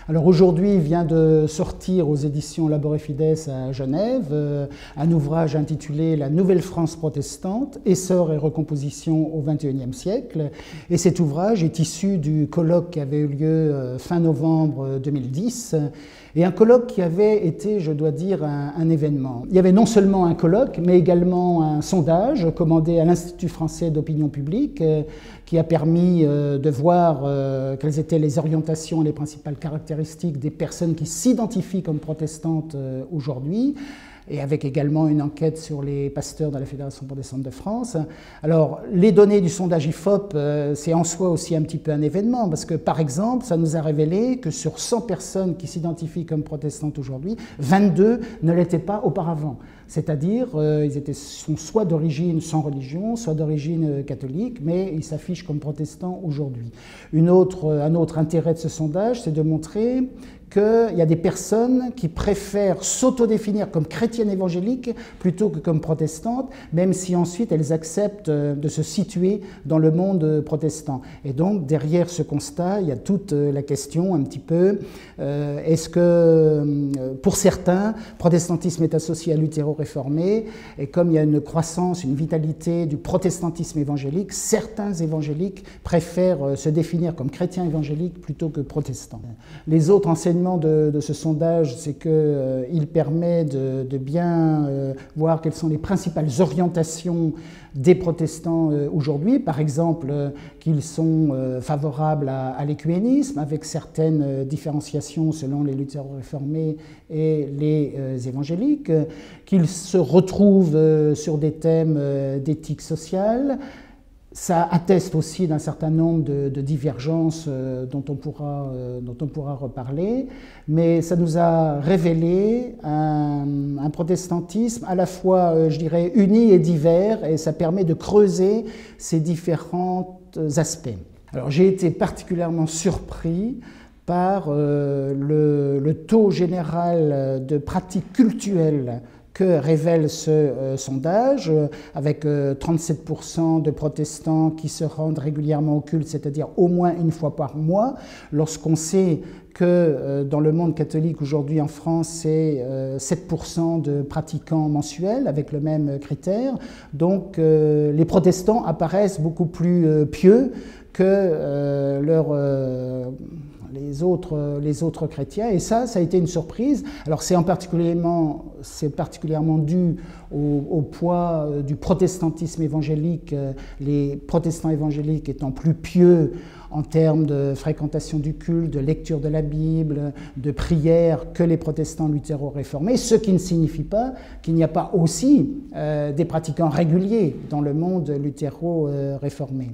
Alors aujourd'hui vient de sortir aux éditions Labor et Fides à Genève un ouvrage intitulé La Nouvelle France protestante, essor et recomposition au XXIe siècle. Et cet ouvrage est issu du colloque qui avait eu lieu fin novembre 2010, et un colloque qui avait été, je dois dire, un événement. Il y avait non seulement un colloque, mais également un sondage commandé à l'Institut français d'opinion publique qui a permis de voir quelles étaient les orientations et les principales caractéristiques des personnes qui s'identifient comme protestantes aujourd'hui, et avec également une enquête sur les pasteurs dans la Fédération protestante de France. Alors, les données du sondage IFOP, c'est en soi aussi un petit peu un événement, parce que, par exemple, ça nous a révélé que sur 100 personnes qui s'identifient comme protestantes aujourd'hui, 22 ne l'étaient pas auparavant. C'est-à-dire, sont soit d'origine sans religion, soit d'origine catholique, mais ils s'affichent comme protestants aujourd'hui. Un autre intérêt de ce sondage, c'est de montrer qu'il y a des personnes qui préfèrent s'autodéfinir comme chrétiennes évangéliques plutôt que comme protestantes, même si ensuite elles acceptent de se situer dans le monde protestant. Et donc, derrière ce constat, il y a toute la question un petit peu, est-ce que, pour certains, protestantisme est associé à luthéro-réformé, et comme il y a une croissance, une vitalité du protestantisme évangélique, certains évangéliques préfèrent se définir comme chrétiens évangéliques plutôt que protestants. Les autres enseignements de ce sondage, c'est qu'il permet de bien voir quelles sont les principales orientations des protestants aujourd'hui. Par exemple, qu'ils sont favorables à l'écuménisme, avec certaines différenciations selon les luthéro-réformés et les évangéliques, qu'ils se retrouvent sur des thèmes d'éthique sociale. Ça atteste aussi d'un certain nombre de divergences dont on pourra reparler, mais ça nous a révélé un protestantisme à la fois, je dirais, uni et divers, et ça permet de creuser ces différents aspects. Alors j'ai été particulièrement surpris par le taux général de pratiques cultuelles que révèle ce sondage, avec 37% de protestants qui se rendent régulièrement au culte, c'est-à-dire au moins une fois par mois, lorsqu'on sait que dans le monde catholique aujourd'hui en France, c'est 7% de pratiquants mensuels avec le même critère. Donc les protestants apparaissent beaucoup plus pieux que les autres chrétiens, et ça a été une surprise. Alors c'est particulièrement dû au poids du protestantisme évangélique, les protestants évangéliques étant plus pieux en termes de fréquentation du culte, de lecture de la Bible, de prière que les protestants luthéro-réformés, ce qui ne signifie pas qu'il n'y a pas aussi des pratiquants réguliers dans le monde luthéro-réformé.